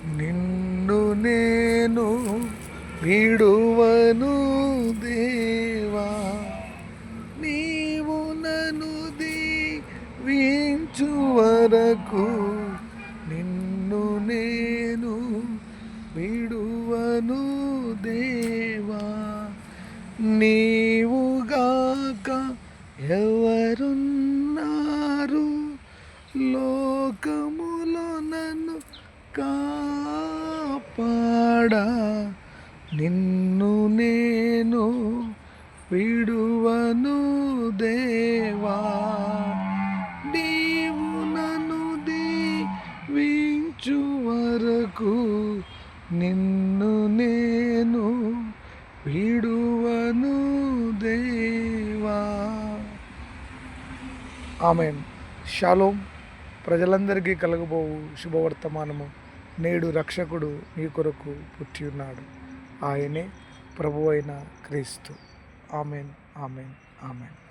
నిన్ను నేను విడువను దేవా, నీవు నన్ను దీవించు వరకు నిన్ను నేను విడువను దేవా. నీవుగాక ఎవరున్నారు లోకములో నన్ను కాపాడా, నిన్ను నేను విడువను దేవా. నీవు నన్ను దీవించు వరకు నిన్ను నేను విడువను దేవా. ఆమేన్. షాలోమ్. ప్రజలందరికీ కలగబోవు శుభవర్తమానము. నేడు రక్షకుడు మీ కొరకు పుట్టి ఉన్నాడు. ఆయనే ప్రభువైన క్రీస్తు. ఆమేన్, ఆమేన్, ఆమేన్.